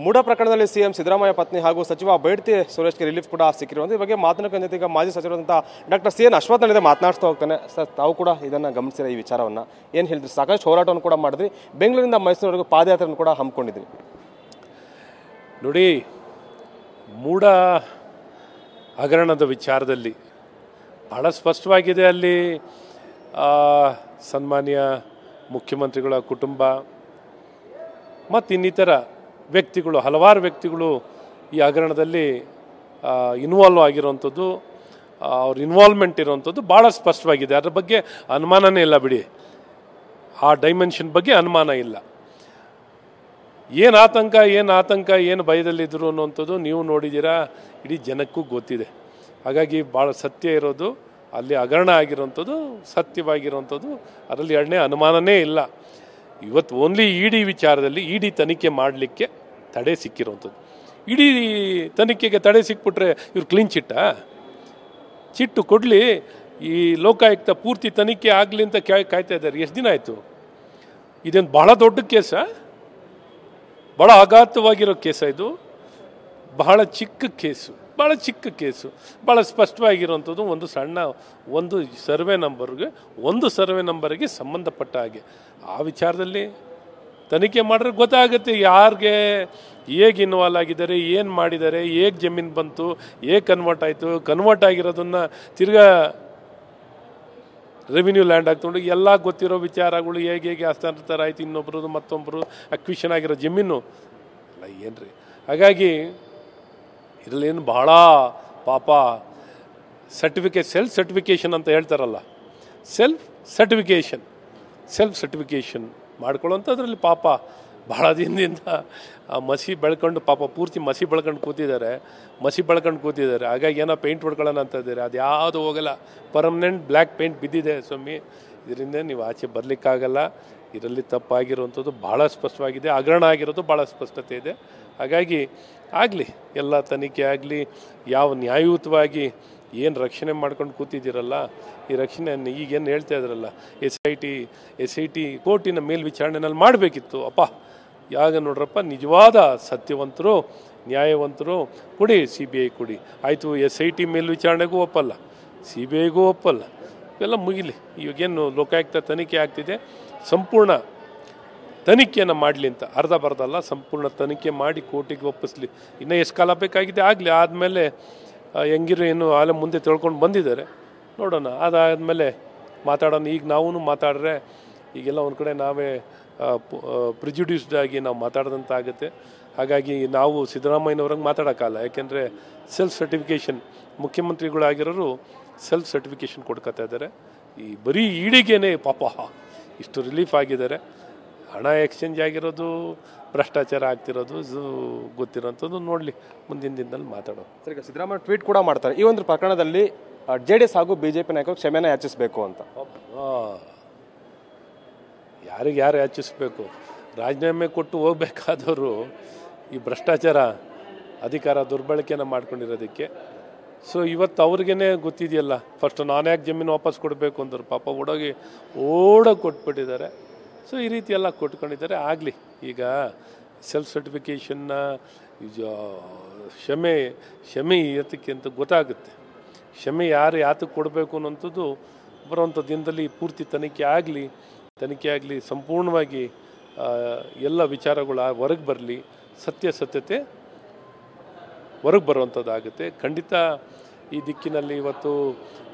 ಮೂಡ ಪ್ರಕರಣದಲ್ಲಿ ಸಿಎಂ ಸಿದ್ದರಾಮಯ್ಯ ಪತ್ನಿ ಹಾಗೂ ಸಚಿವ ಬೈಡ್ತಿ ಸುರೇಶ್ಗೆ ರಿಲೀಫ್ ಕೂಡ ಸಿಕ್ಕಿರುವಂಥ ಈ ಬಗ್ಗೆ ಮಾತನಾಡೋಕೆ ಈಗ ಮಾಜಿ ಸಚಿವರಂತ ಡಾಕ್ಟರ್ ಸಿ ಎನ್ ಅಶ್ವಥ್ ನಾಡಿದೆ ಮಾತನಾಡ್ತಾ ಹೋಗ್ತಾನೆ. ಸರ್, ತಾವು ಕೂಡ ಇದನ್ನು ಗಮನಿಸಿರ ಈ ವಿಚಾರವನ್ನು ಏನು ಹೇಳಿದ್ರಿ? ಸಾಕಷ್ಟು ಹೋರಾಟವನ್ನು ಕೂಡ ಮಾಡಿದ್ರಿ, ಬೆಂಗಳೂರಿಂದ ಮೈಸೂರಿವರೆಗೂ ಪಾದಯಾತ್ರೆಯನ್ನು ಕೂಡ ಹಮ್ಮಿಕೊಂಡಿದ್ರಿ. ನೋಡಿ, ಮೂಡ ಹಗರಣದ ವಿಚಾರದಲ್ಲಿ ಬಹಳ ಸ್ಪಷ್ಟವಾಗಿದೆ. ಅಲ್ಲಿ ಸನ್ಮಾನ್ಯ ಮುಖ್ಯಮಂತ್ರಿಗಳ ಕುಟುಂಬ ಮತ್ತು ಇನ್ನಿತರ ವ್ಯಕ್ತಿಗಳು, ಹಲವಾರು ವ್ಯಕ್ತಿಗಳು ಈ ಹಗರಣದಲ್ಲಿ ಇನ್ವಾಲ್ವ್ ಆಗಿರೋವಂಥದ್ದು, ಅವ್ರ ಇನ್ವಾಲ್ವ್ಮೆಂಟ್ ಇರೋವಂಥದ್ದು ಭಾಳ ಸ್ಪಷ್ಟವಾಗಿದೆ. ಅದರ ಬಗ್ಗೆ ಅನುಮಾನನೇ ಇಲ್ಲ ಬಿಡಿ, ಆ ಡೈಮೆನ್ಷನ್ ಬಗ್ಗೆ ಅನುಮಾನ ಇಲ್ಲ. ಏನು ಆತಂಕ ಏನು ಭಯದಲ್ಲಿದ್ದರು ಅನ್ನುವಂಥದ್ದು ನೀವು ನೋಡಿದ್ದೀರಾ, ಇಡೀ ಜನಕ್ಕೂ ಗೊತ್ತಿದೆ. ಹಾಗಾಗಿ ಭಾಳ ಸತ್ಯ ಇರೋದು, ಅಲ್ಲಿ ಹಗರಣ ಆಗಿರೋವಂಥದ್ದು ಸತ್ಯವಾಗಿರೋವಂಥದ್ದು, ಅದರಲ್ಲಿ ಎರಡನೇ ಅನುಮಾನನೇ ಇಲ್ಲ. ಇವತ್ತು ಓನ್ಲಿ ಇಡಿ ವಿಚಾರದಲ್ಲಿ ಇಡಿ ತನಿಖೆ ಮಾಡಲಿಕ್ಕೆ ತಡೆ ಸಿಕ್ಕಿರೋವಂಥದ್ದು. ಇಡೀ ತನಿಖೆಗೆ ತಡೆ ಸಿಕ್ಬಿಟ್ರೆ ಇವ್ರು ಕ್ಲೀನ್ ಚಿಟ್ಟು ಕೊಡಲಿ, ಈ ಲೋಕಾಯುಕ್ತ ಪೂರ್ತಿ ತನಿಖೆ ಆಗಲಿ ಅಂತ ಕಾಯ್ತಾ ಇದ್ದಾರೆ. ಎಷ್ಟು ದಿನ ಆಯಿತು? ಇದೇನು ಬಹಳ ದೊಡ್ಡ ಕೇಸ, ಭಾಳ ಆಘಾತವಾಗಿರೋ ಕೇಸ ಇದು. ಬಹಳ ಚಿಕ್ಕ ಕೇಸು, ಭಾಳ ಸ್ಪಷ್ಟವಾಗಿರೋವಂಥದ್ದು. ಒಂದು ಸರ್ವೆ ನಂಬರ್ಗೆ ಸಂಬಂಧಪಟ್ಟ ಹಾಗೆ ಆ ವಿಚಾರದಲ್ಲಿ ತನಿಖೆ ಮಾಡಿದ್ರೆ ಗೊತ್ತಾಗುತ್ತೆ ಯಾರಿಗೆ ಹೇಗೆ ಇನ್ವಾಲ್ವ್ ಆಗಿದ್ದಾರೆ, ಏನು ಮಾಡಿದ್ದಾರೆ, ಹೇಗೆ ಜಮೀನು ಬಂತು, ಹೇಗೆ ಕನ್ವರ್ಟ್ ಆಯಿತು, ಕನ್ವರ್ಟ್ ಆಗಿರೋದನ್ನು ತಿರ್ಗಾ ರೆವಿನ್ಯೂ ಲ್ಯಾಂಡ್ ಆಗ್ತೊಂಡು ಎಲ್ಲ ಗೊತ್ತಿರೋ ವಿಚಾರಗಳು, ಹೇಗೆ ಹಸ್ತಾಂತರ ಆಯಿತು, ಇನ್ನೊಬ್ಬರದು ಮತ್ತೊಬ್ಬರು ಅಕ್ವಿಷನ್ ಆಗಿರೋ ಜಮೀನು ಅಲ್ಲ ಏನ್ರಿ. ಹಾಗಾಗಿ ಇದರಲ್ಲೇನು ಬಹಳ ಪಾಪ ಸೆಲ್ಫ್ ಸರ್ಟಿಫಿಕೇಷನ್ ಅಂತ ಹೇಳ್ತಾರಲ್ಲ, ಸೆಲ್ಫ್ ಸರ್ಟಿಫಿಕೇಷನ್ ಮಾಡ್ಕೊಳ್ಳೋಂಥದ್ರಲ್ಲಿ ಪಾಪ ಭಾಳ ದಿನದಿಂದ ಆ ಮಸಿ ಬೆಳ್ಕೊಂಡು ಪಾಪ ಪೂರ್ತಿ ಮಸಿ ಬೆಳ್ಕೊಂಡು ಕೂತಿದ್ದಾರೆ. ಹಾಗಾಗಿ ಏನೋ ಪೇಂಟ್ ಹೊಡ್ಕೊಳ್ಳೋಣ ಅಂತ ಇದ್ದಾರೆ, ಅದು ಯಾವುದು ಹೋಗಲ್ಲ. ಪರ್ಮನೆಂಟ್ ಬ್ಲ್ಯಾಕ್ ಪೇಂಟ್ ಬಿದ್ದಿದೆ ಸ್ವಾಮಿ, ಇದರಿಂದ ನೀವು ಆಚೆ ಬರಲಿಕ್ಕಾಗಲ್ಲ. ಇದರಲ್ಲಿ ತಪ್ಪಾಗಿರುವಂಥದ್ದು ಭಾಳ ಸ್ಪಷ್ಟವಾಗಿದೆ, ಹಗರಣ ಆಗಿರೋದು ಭಾಳ ಸ್ಪಷ್ಟತೆ ಇದೆ. ಹಾಗಾಗಿ ಆಗಲಿ, ಎಲ್ಲ ತನಿಖೆ ಆಗಲಿ, ಯಾವ ನ್ಯಾಯಯುತವಾಗಿ ಏನು ರಕ್ಷಣೆ ಮಾಡ್ಕೊಂಡು ಕೂತಿದ್ದೀರಲ್ಲ, ಈ ರಕ್ಷಣೆ ಈಗೇನು ಹೇಳ್ತಾ ಇದ್ರಲ್ಲ, ಎಸ್ ಐ ಟಿ ಕೋರ್ಟಿನ ಮೇಲ್ವಿಚಾರಣೆನಲ್ಲಿ ಮಾಡಬೇಕಿತ್ತು. ಅಪ್ಪ ಯಾಗ ನೋಡ್ರಪ್ಪ, ನಿಜವಾದ ಸತ್ಯವಂತರು, ನ್ಯಾಯವಂತರು ಕೊಡಿ, CBI ಕೊಡಿ. ಆಯಿತು, SIT ಮೇಲ್ವಿಚಾರಣೆಗೂ ಒಪ್ಪಲ್ಲ, CBIಗೂ ಒಪ್ಪಲ್ಲ, ಇವೆಲ್ಲ ಮುಗಿಲಿ. ಇವಾಗೇನು ಲೋಕಾಯುಕ್ತ ತನಿಖೆ ಆಗ್ತಿದೆ, ಸಂಪೂರ್ಣ ತನಿಖೆಯನ್ನು ಮಾಡಲಿ ಅಂತ, ಅರ್ಧ ಬರ್ದಲ್ಲ, ಸಂಪೂರ್ಣ ತನಿಖೆ ಮಾಡಿ ಕೋರ್ಟಿಗೆ ಒಪ್ಪಿಸ್ಲಿ. ಇನ್ನೂ ಎಷ್ಟು ಕಾಲ ಬೇಕಾಗಿದೆ ಆಗಲಿ. ಆದಮೇಲೆ ಹೆಂಗಿರೋ ಏನು ಆಲೆ ಮುಂದೆ ತಿಳ್ಕೊಂಡು ಬಂದಿದ್ದಾರೆ, ನೋಡೋಣ. ಅದಾದಮೇಲೆ ಮಾತಾಡೋಣ. ಈಗ ನಾವು ಮಾತಾಡ್ರೆ ಈಗೆಲ್ಲ ಒಂದು ಕಡೆ ನಾವೇ ಪ್ರಿಜುಡ್ಯೂಸ್ಡ್ ಆಗಿ ನಾವು ಮಾತಾಡೋದಂತ ಆಗುತ್ತೆ. ಹಾಗಾಗಿ ನಾವು ಸಿದ್ದರಾಮಯ್ಯನವ್ರಂಗೆ ಮಾತಾಡೋಕ್ಕಲ್ಲ, ಯಾಕೆಂದರೆ ಸೆಲ್ಫ್ ಸರ್ಟಿಫಿಕೇಷನ್ ಮುಖ್ಯಮಂತ್ರಿಗಳಾಗಿರೋರು ಸೆಲ್ಫ್ ಸರ್ಟಿಫಿಕೇಷನ್ ಕೊಡ್ಕೊತಾ ಇದ್ದಾರೆ. ಈ ಬರೀ ಈಡಿಗೇನೆ ಪಾಪ ಇಷ್ಟು ರಿಲೀಫ್ ಆಗಿದ್ದಾರೆ. ಹಣ ಎಕ್ಸ್ಚೇಂಜ್ ಆಗಿರೋದು, ಭ್ರಷ್ಟಾಚಾರ ಆಗ್ತಿರೋದು ಗೊತ್ತಿರೋಂಥದ್ದು ನೋಡಲಿ, ಮುಂದಿನ ದಿನದಲ್ಲಿ ಮಾತಾಡೋದು. ಸರ್, ಈಗ ಸಿದ್ದರಾಮಯ್ಯ ಟ್ವೀಟ್ ಕೂಡ ಮಾಡ್ತಾರೆ, ಈ ಒಂದು ಪ್ರಕರಣದಲ್ಲಿ JDS ಹಾಗೂ BJP ನಾಯಕರು ಕ್ಷಮೆನ ಯಾಚಿಸಬೇಕು ಅಂತ. ಯಾರು ಯಾಚಿಸಬೇಕು? ರಾಜೀನಾಮೆ ಕೊಟ್ಟು ಹೋಗ್ಬೇಕಾದವರು ಈ ಭ್ರಷ್ಟಾಚಾರ ಅಧಿಕಾರ ದುರ್ಬಳಕೆಯನ್ನು ಮಾಡ್ಕೊಂಡಿರೋದಕ್ಕೆ. ಸೊ ಇವತ್ತು ಅವ್ರಿಗೇ ಗೊತ್ತಿದೆಯಲ್ಲ, ಫಸ್ಟ್ ನಾನು ಯಾಕೆ ಜಮೀನು ವಾಪಸ್ ಕೊಡಬೇಕು ಅಂದರು, ಪಾಪ ಓಡೋಗಿ ಕೊಟ್ಬಿಟ್ಟಿದ್ದಾರೆ. ಸೊ ಈ ರೀತಿ ಎಲ್ಲ ಕೊಟ್ಕೊಂಡಿದ್ದಾರೆ. ಆಗಲಿ, ಈಗ ಸೆಲ್ಫ್ ಸರ್ಟಿಫಿಕೇಷನ್ನ ಕ್ಷಮೆ ಯಾತಕ್ಕೆ ಅಂತ ಗೊತ್ತಾಗುತ್ತೆ. ಕ್ಷಮೆ ಯಾತಕ್ಕೆ ಕೊಡಬೇಕು ಅನ್ನೋಂಥದ್ದು ಬರುವಂಥ ದಿನದಲ್ಲಿ ಪೂರ್ತಿ ತನಿಖೆ ಆಗಲಿ, ಸಂಪೂರ್ಣವಾಗಿ ಎಲ್ಲ ವಿಚಾರಗಳು ಹೊರಗೆ ಬರಲಿ, ಸತ್ಯತೆ ಹೊರಗೆ ಬರುವಂಥದ್ದಾಗುತ್ತೆ. ಖಂಡಿತ ಈ ದಿಕ್ಕಿನಲ್ಲಿ ಇವತ್ತು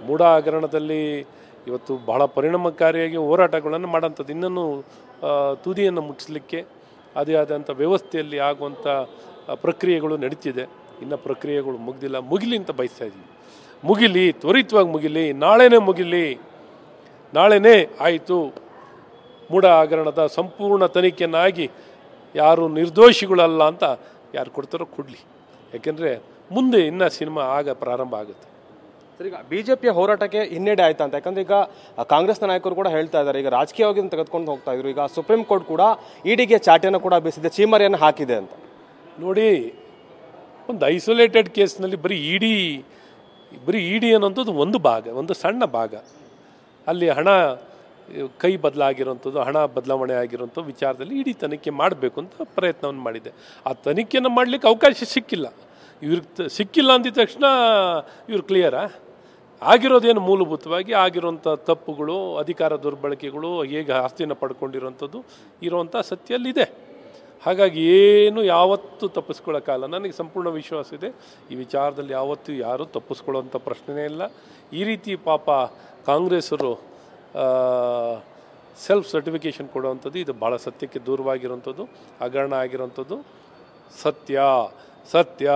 ಮೂಡ ಹಗರಣದಲ್ಲಿ ಇವತ್ತು ಬಹಳ ಪರಿಣಾಮಕಾರಿಯಾಗಿ ಹೋರಾಟಗಳನ್ನು ಮಾಡೋಂಥದ್ದು. ಇನ್ನೂ ತುದಿಯನ್ನು ಮುಟ್ಟಿಸಲಿಕ್ಕೆ ಅದೇ ಆದಂಥ ವ್ಯವಸ್ಥೆಯಲ್ಲಿ ಆಗುವಂಥ ಪ್ರಕ್ರಿಯೆಗಳು ನಡೀತಿದೆ. ಇನ್ನು ಪ್ರಕ್ರಿಯೆಗಳು ಮುಗಿಲಿ ಅಂತ ಬಯಸ್ತಾ ಇದ್ದೀವಿ. ಮುಗಿಲಿ, ತ್ವರಿತವಾಗಿ ಮುಗಿಲಿ, ನಾಳೆನೇ ಆಯಿತು ಮೂಡ ಹಗರಣದ ಸಂಪೂರ್ಣ ತನಿಖೆಯನ್ನಾಗಿ ಯಾರು ನಿರ್ದೋಷಿಗಳಲ್ಲ ಅಂತ ಯಾರು ಕೊಡ್ತಾರೋ ಕೊಡಲಿ. ಯಾಕೆಂದರೆ ಮುಂದೆ ಇನ್ನು ಸಿನಿಮಾ ಪ್ರಾರಂಭ ಆಗುತ್ತೆ. ಸರ್, ಈಗ BJPಯ ಹೋರಾಟಕ್ಕೆ ಹಿನ್ನಡೆ ಆಯ್ತಾ ಅಂತ? ಯಾಕಂದ್ರೆ ಈಗ ಕಾಂಗ್ರೆಸ್ನ ನಾಯಕರು ಕೂಡ ಹೇಳ್ತಾ ಇದ್ದಾರೆ, ಈಗ ರಾಜಕೀಯವಾಗಿ ತೆಗೆದುಕೊಂಡು ಹೋಗ್ತಾ ಇದ್ರು. ಈಗ ಸುಪ್ರೀಂ ಕೋರ್ಟ್ ಕೂಡ ಇಡಿಗೆ ಚಾಟಿಯನ್ನು ಕೂಡ ಬೀಸಿದೆ, ಚೀಮರಿಯನ್ನು ಹಾಕಿದೆ ಅಂತ. ನೋಡಿ, ಒಂದು ಐಸೋಲೇಟೆಡ್ ಕೇಸ್ನಲ್ಲಿ ಬರೀ ಇಡಿ ಅನ್ನೋಂಥದ್ದು ಒಂದು ಸಣ್ಣ ಭಾಗ. ಅಲ್ಲಿ ಹಣ ಕೈ ಬದಲಾಗಿರೋಂಥದ್ದು, ಹಣ ಬದಲಾವಣೆ ಆಗಿರೋಂಥ ವಿಚಾರದಲ್ಲಿ ಇಡೀ ತನಿಖೆ ಮಾಡಬೇಕು ಅಂತ ಪ್ರಯತ್ನವನ್ನು ಮಾಡಿದೆ. ಆ ತನಿಖೆಯನ್ನು ಮಾಡಲಿಕ್ಕೆ ಅವಕಾಶ ಸಿಕ್ಕಿಲ್ಲ. ಇವ್ರಿಗೆ ಸಿಕ್ಕಿಲ್ಲ ಅಂದಿದ ತಕ್ಷಣ ಇವ್ರು ಕ್ಲಿಯರಾ? ಆಗಿರೋದೇನು ಮೂಲಭೂತವಾಗಿ ಆಗಿರೋಂಥ ತಪ್ಪುಗಳು, ಅಧಿಕಾರ ದುರ್ಬಳಕೆಗಳು, ಹೇಗೆ ಆಸ್ತಿಯನ್ನು ಪಡ್ಕೊಂಡಿರೋಂಥದ್ದು ಇರೋವಂಥ ಸತ್ಯ ಅಲ್ಲಿದೆ. ಹಾಗಾಗಿ ಏನು ಯಾವತ್ತೂ ತಪ್ಪಿಸ್ಕೊಳ್ಳೋಕ್ಕಲ್ಲ. ನನಗೆ ಸಂಪೂರ್ಣ ವಿಶ್ವಾಸ ಇದೆ ಈ ವಿಚಾರದಲ್ಲಿ ಯಾವತ್ತೂ ಯಾರೂ ತಪ್ಪಿಸ್ಕೊಳ್ಳೋವಂಥ ಪ್ರಶ್ನೆನೇ ಇಲ್ಲ. ಈ ರೀತಿ ಪಾಪ ಕಾಂಗ್ರೆಸ್ಸರು ಸೆಲ್ಫ್ ಸರ್ಟಿಫಿಕೇಷನ್ ಕೊಡುವಂಥದ್ದು ಇದು ಭಾಳ ಸತ್ಯಕ್ಕೆ ದೂರವಾಗಿರೋಂಥದ್ದು, ಹಗರಣ ಆಗಿರೋಂಥದ್ದು. ಸತ್ಯ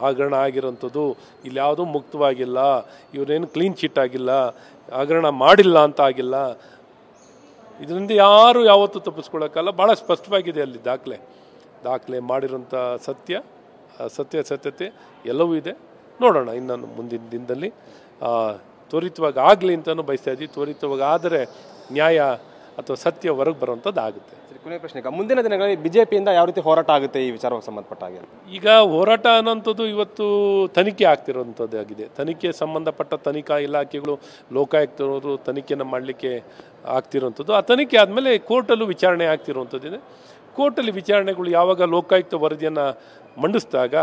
ಹಗರಣ ಆಗಿರೋಂಥದ್ದು. ಇಲ್ಲಿ ಯಾವುದೂ ಮುಕ್ತವಾಗಿಲ್ಲ, ಇವರೇನು ಕ್ಲೀನ್ ಚಿಟ್ ಆಗಿಲ್ಲ, ಹಗರಣ ಮಾಡಿಲ್ಲ ಅಂತ ಆಗಿಲ್ಲ. ಇದರಿಂದ ಯಾರು ಯಾವತ್ತೂ ತಪ್ಪಿಸ್ಕೊಳ್ಳೋಕ್ಕಲ್ಲ. ಭಾಳ ಸ್ಪಷ್ಟವಾಗಿದೆ ಅಲ್ಲಿ ದಾಖಲೆ ಮಾಡಿರೋಂಥ ಸತ್ಯತೆ ಎಲ್ಲವೂ ಇದೆ. ನೋಡೋಣ ಇನ್ನೊಂದು ಮುಂದಿನ ದಿನದಲ್ಲಿ ತ್ವರಿತವಾಗಿ ಆಗಲಿ ಅಂತಲೂ ಬಯಸ್ತಾ ಇದ್ದೀವಿ. ತ್ವರಿತವಾಗಿ ಆದರೆ ನ್ಯಾಯ ಅಥವಾ ಸತ್ಯ ಹೊರಗೆ ಬರುವಂಥದ್ದು ಆಗುತ್ತೆ. ಕೊನೆಯ ಪ್ರಶ್ನೆ, ಮುಂದಿನ ದಿನಗಳಲ್ಲಿ ಬಿಜೆಪಿಯಿಂದ ಯಾವ ರೀತಿ ಹೋರಾಟ ಆಗುತ್ತೆ ಈ ವಿಚಾರಕ್ಕೆ ಸಂಬಂಧಪಟ್ಟ ಹಾಗೆ? ಈಗ ಹೋರಾಟ ಅನ್ನೋಂಥದ್ದು ಇವತ್ತು ತನಿಖೆ ಆಗ್ತಿರೋಂಥದ್ದು ಆಗಿದೆ. ತನಿಖೆ ಸಂಬಂಧಪಟ್ಟ ತನಿಖಾ ಇಲಾಖೆಗಳು, ಲೋಕಾಯುಕ್ತರು ತನಿಖೆಯನ್ನು ಮಾಡಲಿಕ್ಕೆ ಆಗ್ತಿರೋಂಥದ್ದು. ಆ ತನಿಖೆ ಆದಮೇಲೆ ಕೋರ್ಟಲ್ಲೂ ವಿಚಾರಣೆ ಆಗ್ತಿರೋಂಥದ್ದಿದೆ. ಕೋರ್ಟಲ್ಲಿ ವಿಚಾರಣೆಗಳು ಯಾವಾಗ ಲೋಕಾಯುಕ್ತ ವರದಿಯನ್ನು ಮಂಡಿಸಿದಾಗ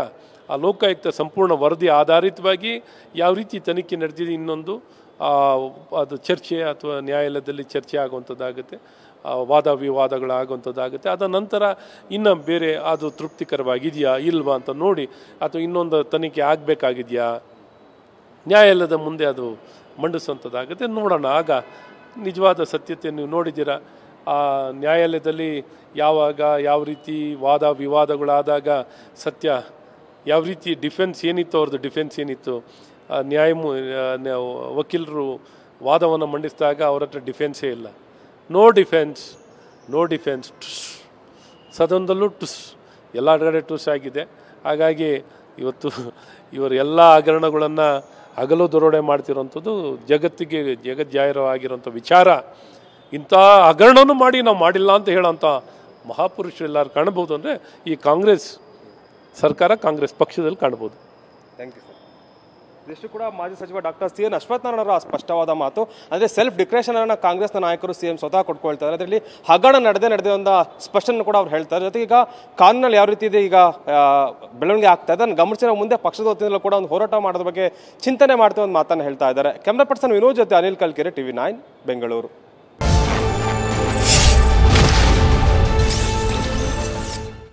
ಆ ಲೋಕಾಯುಕ್ತ ಸಂಪೂರ್ಣ ವರದಿ ಆಧಾರಿತವಾಗಿ ಯಾವ ರೀತಿ ತನಿಖೆ ನಡೆದಿದೆ ಇನ್ನೊಂದು ಅದು ಚರ್ಚೆ ಅಥವಾ ನ್ಯಾಯಾಲಯದಲ್ಲಿ ಚರ್ಚೆ ಆಗುವಂಥದ್ದಾಗುತ್ತೆ, ವಾದ ವಿವಾದಗಳಾಗುವಂಥದ್ದಾಗುತ್ತೆ. ಅದ ನಂತರ ಇನ್ನು ಬೇರೆ ಅದು ತೃಪ್ತಿಕರವಾಗಿದೆಯಾ ಇಲ್ವಾ ಅಂತ ನೋಡಿ, ಅಥವಾ ಇನ್ನೊಂದು ತನಿಖೆ ಆಗಬೇಕಾಗಿದೆಯಾ ನ್ಯಾಯಾಲಯದ ಮುಂದೆ ಅದು ಮಂಡಿಸುವಂಥದ್ದಾಗುತ್ತೆ. ನೋಡೋಣ ಆಗ ನಿಜವಾದ ಸತ್ಯತೆ ನೀವು ನೋಡಿದ್ದೀರಾ. ಆ ನ್ಯಾಯಾಲಯದಲ್ಲಿ ಯಾವಾಗ ಯಾವ ರೀತಿ ವಾದ ವಿವಾದಗಳಾದಾಗ ಸತ್ಯ ಯಾವ ರೀತಿ ಡಿಫೆನ್ಸ್ ಏನಿತ್ತು, ಅವ್ರದ್ದು ಡಿಫೆನ್ಸ್ ಏನಿತ್ತು, ವಕೀಲರು ವಾದವನ್ನು ಮಂಡಿಸಿದಾಗ ಅವ್ರ ಹತ್ರ ಡಿಫೆನ್ಸೇ ಇಲ್ಲ. ನೋ ಡಿಫೆನ್ಸ್ ಟುಸ್, ಸದನದಲ್ಲೂ ಟುಸ್, ಎಲ್ಲ ಕಡೆ ಟುಸ್ ಆಗಿದೆ. ಹಾಗಾಗಿ ಇವತ್ತು ಇವರು ಎಲ್ಲ ಹಗರಣಗಳನ್ನು ಹಗಲು ದರೋಡೆ ಮಾಡ್ತಿರೋಂಥದ್ದು ಜಗಜ್ಜಾಹಿರವಾಗಿರೋಂಥ ವಿಚಾರ. ಇಂಥ ಹಗರಣನೂ ಮಾಡಿ ನಾವು ಮಾಡಿಲ್ಲ ಅಂತ ಹೇಳೋಂಥ ಮಹಾಪುರುಷರು ಎಲ್ಲರೂ ಕಾಣ್ಬೋದು ಅಂದರೆ ಈ ಕಾಂಗ್ರೆಸ್ ಸರ್ಕಾರ, ಕಾಂಗ್ರೆಸ್ ಪಕ್ಷದಲ್ಲಿ ಕಾಣ್ಬೋದು. Thank you sir. ಇದಿಷ್ಟು ಕೂಡ ಮಾಜಿ ಸಚಿವ ಡಾಕ್ಟರ್ ಸಿ ಎನ್ ಅಶ್ವತ್ಥನಾರಾಯಣರ ಸ್ಪಷ್ಟವಾದ ಮಾತು. ಅಂದರೆ ಸೆಲ್ಫ್ ಡಿಕ್ಲೇರೇಷನ್ ಕಾಂಗ್ರೆಸ್ನ ನಾಯಕರು ಸಿಎಂ ಸ್ವತಃ ಕೊಟ್ಕೊಳ್ತಾರೆ. ಅದರಲ್ಲಿ ಹಗರಣ ನಡೆದೇ ಒಂದು ಸ್ಪಷ್ಟನೆ ಕೂಡ ಅವ್ರು ಹೇಳ್ತಾರೆ. ಜೊತೆಗೆ ಈಗ ಕಾನೂನಲ್ಲಿ ಯಾವ ರೀತಿ ಇದೆ ಈಗ ಬೆಳವಣಿಗೆ ಆಗ್ತಾ ಇದೆ ಅದನ್ನು ಗಮನಿಸಿದ ಮುಂದೆ ಪಕ್ಷದ ವತಿಯಿಂದಲೂ ಕೂಡ ಒಂದು ಹೋರಾಟ ಮಾಡೋದ್ರ ಬಗ್ಗೆ ಚಿಂತನೆ ಮಾಡ್ತೇವೆ ಒಂದು ಮಾತನ್ನು ಹೇಳ್ತಾ ಇದ್ದಾರೆ. ಕ್ಯಾಮ್ರಾ ಪರ್ಸನ್ ವಿನೋದ್ ಜೊತೆ ಅನಿಲ್ ಕಲ್ಕೆರೆ, TV9 ಬೆಂಗಳೂರು.